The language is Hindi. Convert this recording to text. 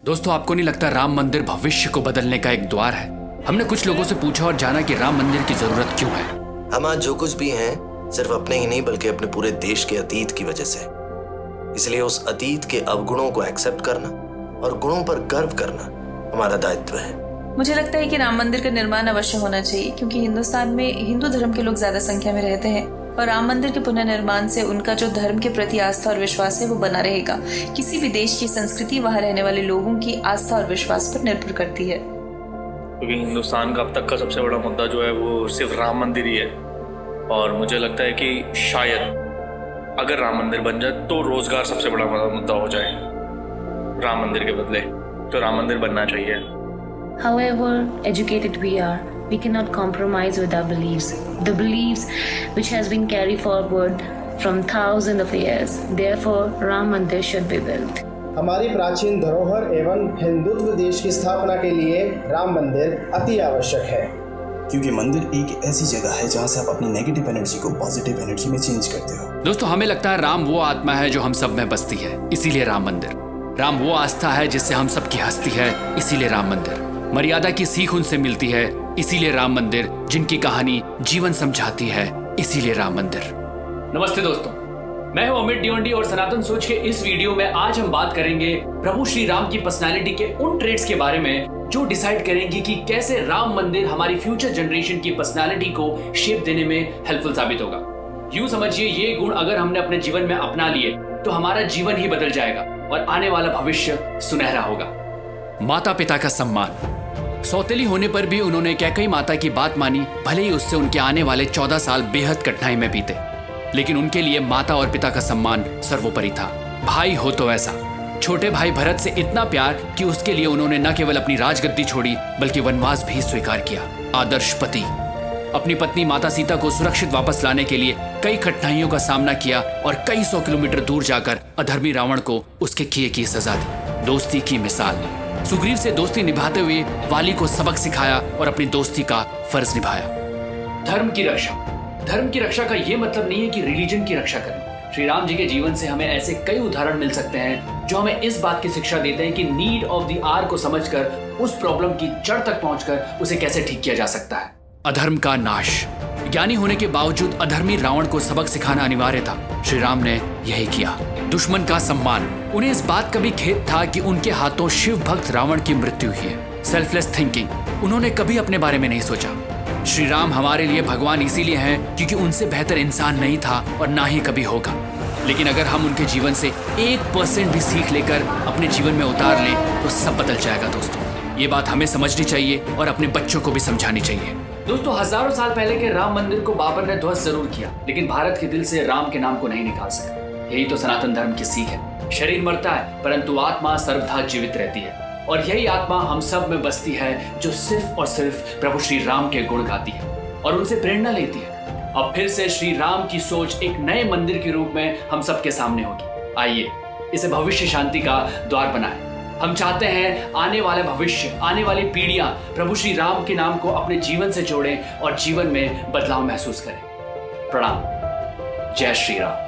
दोस्तों, आपको नहीं लगता राम मंदिर भविष्य को बदलने का एक द्वार है? हमने कुछ लोगों से पूछा और जाना कि राम मंदिर की जरूरत क्यों है। हम आज जो कुछ भी हैं सिर्फ अपने ही नहीं बल्कि अपने पूरे देश के अतीत की वजह से। इसलिए उस अतीत के अवगुणों को एक्सेप्ट करना और गुणों पर गर्व करना हमारा दायित्व है। मुझे लगता है कि राम मंदिर का निर्माण अवश्य होना चाहिए, क्योंकि हिंदुस्तान में हिंदू धर्म के लोग ज्यादा संख्या में रहते हैं और राम मंदिर के पुनर्निर्माण से उनका जो धर्म के प्रति आस्था और विश्वास है वो बना रहेगा। किसी भी देश की संस्कृति वहाँ रहने वाले लोगों की आस्था और विश्वास पर निर्भर करती है। क्योंकि हिंदुस्तान का अब तक का सबसे बड़ा मुद्दा जो है वो सिर्फ राम मंदिर ही है, और मुझे लगता है कि शायद अगर राम मंदिर बन जाए तो रोजगार सबसे बड़ा मुद्दा हो जाए राम मंदिर के बदले, तो राम मंदिर बनना चाहिए। However educated we are, we cannot compromise with our beliefs. The beliefs which has been carried forward from thousands of years. Therefore, Ram Mandir should be built. हमारी प्राचीन धरोहर एवं हिंदुत्व देश की स्थापना के लिए राम मंदिर अति आवश्यक है, क्योंकि मंदिर एक ऐसी जगह है जहाँ से आप अपनी नेगेटिव एनर्जी को पॉजिटिव एनर्जी में चेंज करते हो। दोस्तों, हमें लगता है राम वो आत्मा है जो हम सब में बसती है, इसीलिए राम मंदिर। राम वो आस्था है जिससे हम सबकी हस्ती है, इसीलिए राम मंदिर। मर्यादा की सीख उनसे मिलती है, इसीलिए राम मंदिर। जिनकी कहानी जीवन समझाती है, इसीलिए राम मंदिर। नमस्ते दोस्तों, मैं हूं अमित डियोंडी और सनातन सोच के इस वीडियो में आज हम बात करेंगे प्रभु श्री राम की पर्सनालिटी के उन ट्रेड्स के बारे में जो डिसाइड करेंगी कि कैसे राम मंदिर हमारी फ्यूचर जनरेशन की पर्सनालिटी को शेप देने में हेल्पफुल साबित होगा। यूं समझिए, ये गुण अगर हमने अपने जीवन में अपना लिए तो हमारा जीवन ही बदल जाएगा और आने वाला भविष्य सुनहरा होगा। माता पिता का सम्मान। सौतेली होने पर भी उन्होंने कैकेयी माता की बात मानी, भले ही उससे उनके आने वाले 14 साल बेहद कठिनाई में बीते, लेकिन उनके लिए माता और पिता का सम्मान सर्वोपरि था। भाई हो तो ऐसा। छोटे भाई भरत से इतना प्यार कि उसके लिए उन्होंने न केवल अपनी राजगद्दी छोड़ी बल्कि वनवास भी स्वीकार किया। आदर्श पति। अपनी पत्नी माता सीता को सुरक्षित वापस लाने के लिए कई कठिनाइयों का सामना किया और कई 100 किलोमीटर दूर जाकर अधर्मी रावण को उसके किए की सजा दी। दोस्ती की मिसाल। सुग्रीव से दोस्ती निभाते हुए वाली को सबक सिखाया और अपनी दोस्ती का फर्ज निभाया। धर्म की रक्षा। धर्म की रक्षा का यह मतलब नहीं है कि रिलीजन की रक्षा करना। श्री राम जी के जीवन से हमें ऐसे कई उदाहरण मिल सकते हैं जो हमें इस बात की शिक्षा देते हैं कि नीड ऑफ द आवर को समझकर उस प्रॉब्लम की जड़ तक पहुंचकर उसे कैसे ठीक किया जा सकता है। अधर्म का नाश। ज्ञानी होने के बावजूद अधर्मी रावण को सबक सिखाना अनिवार्य था। श्री राम ने यही किया। दुश्मन का सम्मान। उन्हें इस बात का भी खेद था कि उनके हाथों शिव भक्त रावण की मृत्यु हुई है। Selfless thinking. उन्होंने कभी अपने बारे में नहीं सोचा। श्री राम हमारे लिए भगवान इसीलिए हैं क्योंकि उनसे बेहतर इंसान नहीं था और ना ही कभी होगा। लेकिन अगर हम उनके जीवन से 1% भी सीख लेकर अपने जीवन में उतार लें तो सब बदल जाएगा। दोस्तों, ये बात हमें समझनी चाहिए और अपने बच्चों को भी समझानी चाहिए। दोस्तों, हजारों साल पहले के राम मंदिर को बाबर ने ध्वस्त जरूर किया, लेकिन भारत के दिल से राम के नाम को नहीं निकाल सका। यही तो सनातन धर्म की सीख है। शरीर मरता है परंतु आत्मा सर्वथा जीवित रहती है, और यही आत्मा हम सब में बसती है जो सिर्फ और सिर्फ प्रभु श्री राम के गुण गाती है और उनसे प्रेरणा लेती है। अब फिर से श्री राम की सोच एक नए मंदिर के रूप में हम सबके सामने होगी। आइए इसे भविष्य शांति का द्वार बनाएं। हम चाहते हैं आने वाला भविष्य, आने वाली पीढ़ियां प्रभु श्री राम के नाम को अपने जीवन से जोड़ें और जीवन में बदलाव महसूस करें। प्रणाम। जय श्री राम।